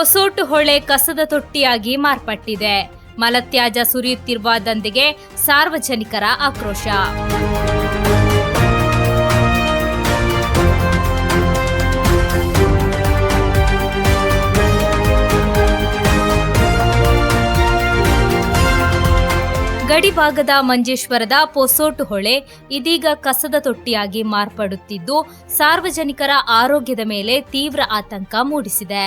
ಹೊಸೋಟು ಹೊಳೆ ಕಸದ ತೊಟ್ಟಿಯಾಗಿ ಮಾರ್ಪಟ್ಟಿದೆ. ಮಲತ್ಯಾಜ್ಯ ಸುರಿಯುತ್ತಿರುವ ದಂಧೆಗೆ ಸಾರ್ವಜನಿಕರ ಆಕ್ರೋಶ. ಗಡಿಭಾಗದ ಮಂಜೇಶ್ವರದ ಹೊಸೋಟು ಹೊಳೆ ಇದೀಗ ಕಸದ ತೊಟ್ಟಿಯಾಗಿ ಮಾರ್ಪಡುತ್ತಿದ್ದು ಸಾರ್ವಜನಿಕರ ಆರೋಗ್ಯದ ಮೇಲೆ ತೀವ್ರ ಆತಂಕ ಮೂಡಿಸಿದೆ.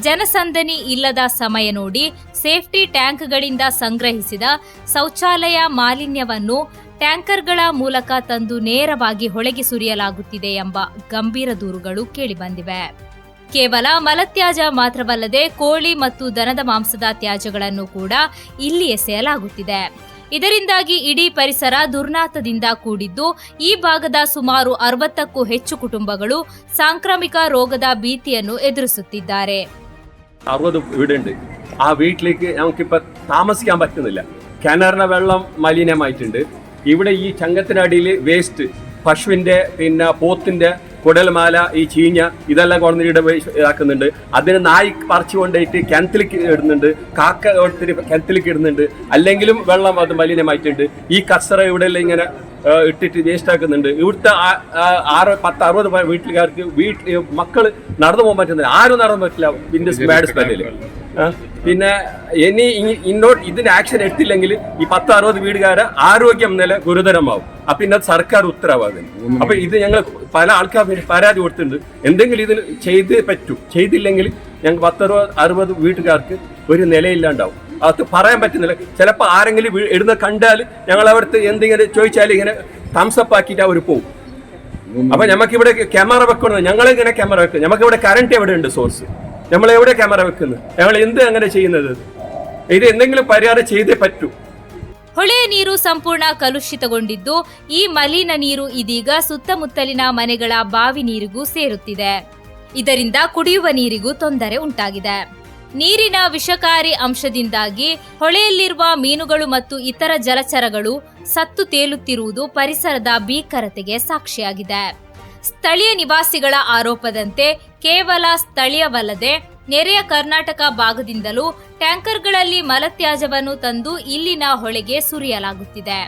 ಜನಸಂದಣಿ ಇಲ್ಲದ ಸಮಯ ನೋಡಿ ಸೇಫ್ಟಿ ಟ್ಯಾಂಕ್ಗಳಿಂದ ಸಂಗ್ರಹಿಸಿದ ಶೌಚಾಲಯ ಮಾಲಿನ್ಯವನ್ನು ಟ್ಯಾಂಕರ್ಗಳ ಮೂಲಕ ತಂದು ನೇರವಾಗಿ ಹೊಳೆಗೆ ಸುರಿಯಲಾಗುತ್ತಿದೆ ಎಂಬ ಗಂಭೀರ ದೂರುಗಳು ಕೇಳಿಬಂದಿವೆ. ಕೇವಲ ಮಲತ್ಯಾಜ್ಯ ಮಾತ್ರವಲ್ಲದೆ ಕೋಳಿ ಮತ್ತು ದನದ ಮಾಂಸದ ತ್ಯಾಜ್ಯಗಳನ್ನು ಕೂಡ ಇಲ್ಲಿ ಎಸೆಯಲಾಗುತ್ತಿದೆ. ಇದರಿಂದಾಗಿ ಇಡೀ ಪರಿಸರ ದುರ್ನಾತದಿಂದ ಕೂಡಿದ್ದು ಈ ಭಾಗದ ಸುಮಾರು 60ಕ್ಕೂ ಹೆಚ್ಚು കുടുംബಗಳು ಸಾಂಕ್ರಾಮಿಕ ರೋಗದ ಭೀತಿಯನ್ನು എതിർಸುತ್ತಿದ್ದಾರೆ. 60 വീടുണ്ട്. ആ വീട്ടിലേക്ക് നമുക്കിപ്പോൾ താമസിക്കാൻ പറ്റുന്നില്ല. കിണറിന്റെ വെള്ളം മലിനമായിട്ടുണ്ട്. ഇവിടെ ഈ ചങ്കത്തിനടിയിൽ വേസ്റ്റ് പശുവിന്റെ പിന്നെ പോത്തിന്റെ കുടൽമാല ഈ ചീഞ്ഞ ഇതെല്ലാം കൊണ്ടിട്ട് ഇതാക്കുന്നുണ്ട്. അതിന് നായി പറിച്ചു കൊണ്ടുപോയിട്ട് കിണറ്റിലേക്ക് ഇടുന്നുണ്ട്. കാക്ക എടുത്തിട്ട് കിണറ്റിലേക്ക് ഇടുന്നുണ്ട്. അല്ലെങ്കിലും വെള്ളം അത് മലിനമായിട്ടുണ്ട്. ഈ കച്ചറ ഇവിടെ ഇങ്ങനെ ഇട്ടിട്ട് വേസ്റ്റ് ആക്കുന്നുണ്ട്. ഇവിടുത്തെ 10-60 വീട്ടുകാർക്ക് മക്കൾ നടന്നു പോകാൻ പറ്റുന്നില്ല. ആരും നടന്നു പറ്റില്ല. പിന്നെ ബാഡ് സ്മെല്ലിൽ പിന്നെ ഇനി ഇതിന് ആക്ഷൻ എടുത്തില്ലെങ്കിൽ ഈ 10-60 വീടുകാരെ ആരോഗ്യം നില ഗുരുതരമാവും. അപ്പൊ ഇന്നത് സർക്കാർ ഉത്തരവാദിത്തം. അപ്പൊ ഇത് ഞങ്ങൾ പല ആൾക്കാർ പരാതി കൊടുത്തിട്ടുണ്ട്. എന്തെങ്കിലും ഇതിന് ചെയ്തേ പറ്റൂ. ചെയ്തില്ലെങ്കിൽ ഞങ്ങൾ 10-60 വീട്ടുകാർക്ക് ഒരു നിലയില്ലാണ്ടാവും. അത് പറയാൻ പറ്റുന്നില്ല. ചിലപ്പോൾ ആരെങ്കിലും ഇടുന്ന കണ്ടാൽ ഞങ്ങൾ അവിടുത്തെ എന്തെങ്കിലും ചോദിച്ചാൽ ഇങ്ങനെ തംസപ്പ് ആക്കിയിട്ട് അവർ പോകും. അപ്പൊ നമുക്കിവിടെ ക്യാമറ വെക്കണം. ഞങ്ങളിങ്ങനെ ക്യാമറ വെക്കും. നമുക്കിവിടെ കറണ്ട് എവിടെ ഉണ്ട് സോഴ്സ്? നമ്മളെവിടെ ക്യാമറ വെക്കുന്നത്? ഞങ്ങൾ എന്ത് അങ്ങനെ ചെയ്യുന്നത്? ഇത് എന്തെങ്കിലും പരിഹാരം ചെയ്തേ പറ്റൂ. ಹೊಳೆಯ ನೀರು ಸಂಪೂರ್ಣ ಕಲುಷಿತಗೊಂಡಿದ್ದು ಈ ಮಲಿನ ನೀರು ಇದೀಗ ಸುತ್ತಮುತ್ತಲಿನ ಮನೆಗಳ ಬಾವಿ ನೀರಿಗೂ ಸೇರುತ್ತಿದೆ. ಇದರಿಂದ ಕುಡಿಯುವ ನೀರಿಗೂ ತೊಂದರೆ ಉಂಟಾಗಿದೆ. ನೀರಿನ ವಿಷಕಾರಿ ಅಂಶದಿಂದಾಗಿ ಹೊಳೆಯಲ್ಲಿರುವ ಮೀನುಗಳು ಮತ್ತು ಇತರ ಜಲಚರಗಳು ಸತ್ತು ತೇಲುತ್ತಿರುವುದು ಪರಿಸರದ ಭೀಕರತೆಗೆ ಸಾಕ್ಷಿಯಾಗಿದೆ. ಸ್ಥಳೀಯ ನಿವಾಸಿಗಳ ಆರೋಪದಂತೆ ಕೇವಲ ಸ್ಥಳೀಯವಲ್ಲದೆ ನೆರೆಯ ಕರ್ನಾಟಕ ಭಾಗದಿಂದಲೂ ಟ್ಯಾಂಕರ್ಗಳಲ್ಲಿ ಮಲತ್ಯಾಜ್ಯವನ್ನು ತಂದು ಇಲ್ಲಿನ ಹೊಳೆಗೆ ಸುರಿಯಲಾಗುತ್ತಿದೆ.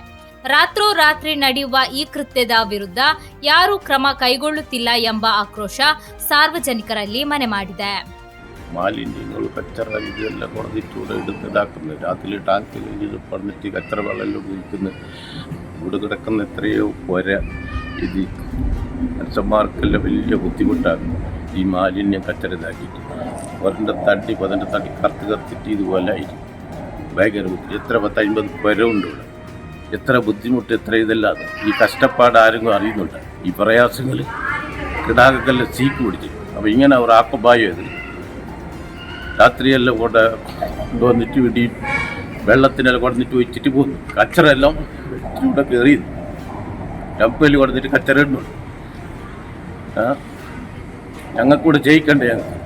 ರಾತ್ರೋರಾತ್ರಿ ನಡೆಯುವ ಈ ಕೃತ್ಯದ ವಿರುದ್ಧ ಯಾರೂ ಕ್ರಮ ಕೈಗೊಳ್ಳುತ್ತಿಲ್ಲ ಎಂಬ ಆಕ್ರೋಶ ಸಾರ್ವಜನಿಕರಲ್ಲಿ ಮನೆ ಮಾಡಿದೆ. മാലിന്യങ്ങൾ കച്ചറ ഇതെല്ലാം കുറഞ്ഞിട്ടൂടെ എടുത്ത് ഇതാക്കുന്നത്. രാത്രി ടാങ്കിൽ ഇത് പറഞ്ഞിട്ട് കച്ചറ വെള്ളം ഉപയോഗിക്കുന്നു. ഇവിടെ കിടക്കുന്ന എത്രയോ പുര ഇത് മനുഷ്യന്മാർക്കെല്ലാം വലിയ ബുദ്ധിമുട്ടാകുന്നു. ഈ മാലിന്യം കച്ചറ ഇതാക്കിയിട്ട് ഒരെണ്ണം തട്ടി കറുത്തിട്ട് ഇതുപോലെ ആയിരിക്കും. ഭയങ്കര ബുദ്ധി. എത്ര 10-50 പുര ഉണ്ട് ഇവിടെ. എത്ര ബുദ്ധിമുട്ട്, എത്ര ഇതെല്ലാം. ഈ കഷ്ടപ്പാട് ആരെങ്കിലും അറിയുന്നുണ്ട്. ഈ പ്രയാസങ്ങൾ കിടാകെല്ലാം സീക്ക് പിടിച്ചു. അപ്പോൾ ഇങ്ങനെ അവർ ആക്കബായോ ഇതിൽ രാത്രിയെല്ലാം കൊണ്ടുവന്നിട്ട് വീട്ടി വെള്ളത്തിനെല്ലാം കൊടുത്തിട്ട് വെച്ചിട്ട് പോകുന്നു. കച്ചറ എല്ലാം ഇവിടെ കയറിയുന്നു. ഡമ്പയിൽ കൊടുത്തിട്ട് കച്ചറ ഇടുന്നുണ്ട്. ഞങ്ങൾക്കൂടെ ജയിക്കണ്ടേ? ഞങ്ങൾക്ക്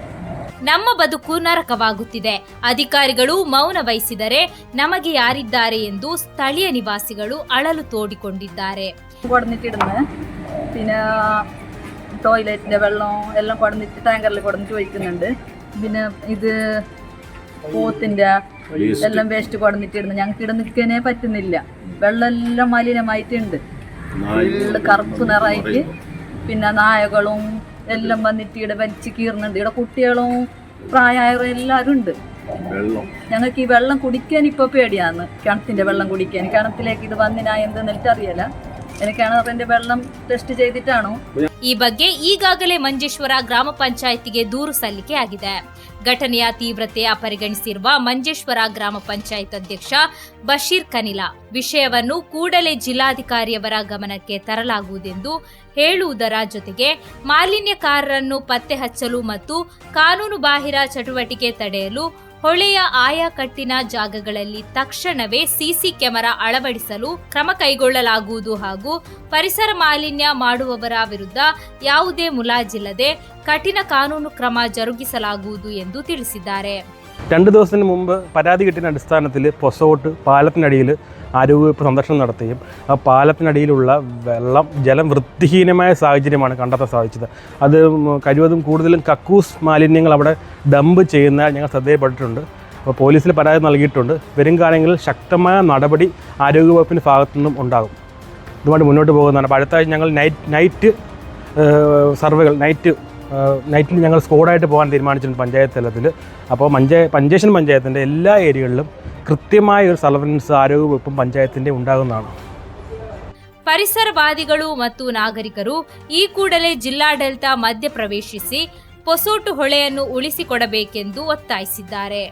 ನಮ್ಮ ಬದುಕು ನರಕವಾಗುತ್ತಿದೆ. ಅಧಿಕಾರಿಗಳು ಮೌನ ವಹಿಸಿದರೆ ನಮಗೆ ಯಾರಿದ್ದಾರೆ ಎಂದು ಸ್ಥಳೀಯ ನಿವಾಸಿಗಳು ಅಳಲು ತೋಡಿಕೊಂಡಿದ್ದಾರೆ. പിന്നെ ടോയ്ലറ്റിന്റെ വെള്ളം എല്ലാം കൊടുത്തിട്ട് ടാങ്കറിൽ കൊടുത്തിട്ട് ഒഴിക്കുന്നുണ്ട്. പിന്നെ ഇത് പോത്തിന്റെ എല്ലാം വേസ്റ്റ് കൊടുത്തിട്ടിടുന്നു. ഞങ്ങൾക്ക് ഇവിടെ നിൽക്കാനേ പറ്റുന്നില്ല. വെള്ളം എല്ലാം മലിനമായിട്ടുണ്ട്. ഫുള്ള് കറുപ്പ് നിറായിട്ട് പിന്നെ നായകളും എല്ലാം വന്നിട്ട് ഇവിടെ വലിച്ചു കീറുന്നുണ്ട്. ഇവിടെ കുട്ടികളും പ്രായമായവരും എല്ലാവരും ഉണ്ട്. ഞങ്ങൾക്ക് ഈ വെള്ളം കുടിക്കാൻ ഇപ്പോൾ പേടിയാണ്. കിണറ്റിന്റെ വെള്ളം കുടിക്കാൻ. കിണറ്റിലേക്ക് ഇത് വന്നിനാ എന്തെന്നിട്ട് അറിയില്ല. കിണറിന്റെ വെള്ളം ടെಸ್ಟ್ ചെയ്തിട്ടാണോ? ಈ ಬಗ್ಗೆ ಈಗಾಗಲೇ ಮಂಜೇಶ್ವರ ಗ್ರಾಮ ಪಂಚಾಯಿತಿಗೆ ದೂರು ಸಲ್ಲಿಕೆಯಾಗಿದೆ. ಘಟನೆಯ ತೀವ್ರತೆಯ ಪರಿಗಣಿಸಿರುವ ಮಂಜೇಶ್ವರ ಗ್ರಾಮ ಪಂಚಾಯತ್ ಅಧ್ಯಕ್ಷ ಬಶೀರ್ ಕನಿಲಾ ವಿಷಯವನ್ನು ಕೂಡಲೇ ಜಿಲ್ಲಾಧಿಕಾರಿಯವರ ಗಮನಕ್ಕೆ ತರಲಾಗುವುದೆಂದು ಹೇಳುವುದರ ಜೊತೆಗೆ ಮಾಲಿನ್ಯಕಾರರನ್ನು ಪತ್ತೆ ಹಚ್ಚಲು ಮತ್ತು ಕಾನೂನು ಬಾಹಿರ ಚಟುವಟಿಕೆ ತಡೆಯಲು ಹೊಳೆಯ ಆಯಾ ಕಟ್ಟಿನ ಜಾಗಗಳಲ್ಲಿ ತಕ್ಷಣವೇ ಸಿಸಿ ಕ್ಯಾಮೆರಾ ಅಳವಡಿಸಲು ಕ್ರಮ ಕೈಗೊಳ್ಳಲಾಗುವುದು ಹಾಗೂ ಪರಿಸರ ಮಾಲಿನ್ಯ ಮಾಡುವವರ ವಿರುದ್ಧ ಯಾವುದೇ ಮುಲಾಜಿಲ್ಲದೆ ಕಠಿಣ ಕಾನೂನು ಕ್ರಮ ಜರುಗಿಸಲಾಗುವುದು ಎಂದು ತಿಳಿಸಿದ್ದಾರೆ. 2 ദിവസത്തിന് മുമ്പ് പരാതി കിട്ടിയ അടിസ്ഥാനത്തിൽ പൊസോട്ട് പാലത്തിനടിയിൽ ആരോഗ്യവകുപ്പ് സന്ദർശനം നടത്തുകയും ആ പാലത്തിനടിയിലുള്ള ജലം വൃത്തിഹീനമായ സാഹചര്യമാണ് കണ്ടെത്താൻ സാധിച്ചത്. അത് കഴിവതും കൂടുതലും കക്കൂസ് മാലിന്യങ്ങൾ അവിടെ ഡംപ് ചെയ്യുന്ന ഞങ്ങൾ ശ്രദ്ധയിൽപ്പെട്ടിട്ടുണ്ട്. അപ്പോൾ പോലീസിൽ പരാതി നൽകിയിട്ടുണ്ട്. വരും കാലങ്ങളിൽ ശക്തമായ നടപടി ആരോഗ്യവകുപ്പിൻ്റെ ഭാഗത്തു നിന്നും ഉണ്ടാകും. ഇതുമായിട്ട് മുന്നോട്ട് പോകുന്നതാണ്. അപ്പോൾ അടുത്ത ആഴ്ച ഞങ്ങൾ നൈറ്റ് സർവേകൾ നൈറ്റിൽ ഞങ്ങൾ സ്ക്വാഡായിട്ട് പോകാൻ തീരുമാനിച്ചിട്ടുണ്ട് പഞ്ചായത്ത് തലത്തിൽ. അപ്പോൾ പഞ്ചേഷൻ പഞ്ചായത്തിൻ്റെ എല്ലാ ഏരിയകളിലും ಕೃತ್ಯമായ ഒരു ಸರ್ವೆಲೆನ್ಸ್ ಆರೋಗ್ಯವകുപ്പും ಪಂಚಾಯತಿಂದ ഉണ്ടാകുന്നതാണ്. ಪರಿಸರವಾದಿಗಳು ಮತ್ತು ನಾಗರಿಕರು ಈ ಕೂಡಲೇ ಜಿಲ್ಲಾಡಳಿತ ಮಧ್ಯಪ್ರವೇಶಿಸಿ ಪೊಸೋಟು ಹೊಳೆಯನ್ನು ಉಳಿಸಿಕೊಡಬೇಕೆಂದು ಒತ್ತಾಯಿಸಿದ್ದಾರೆ.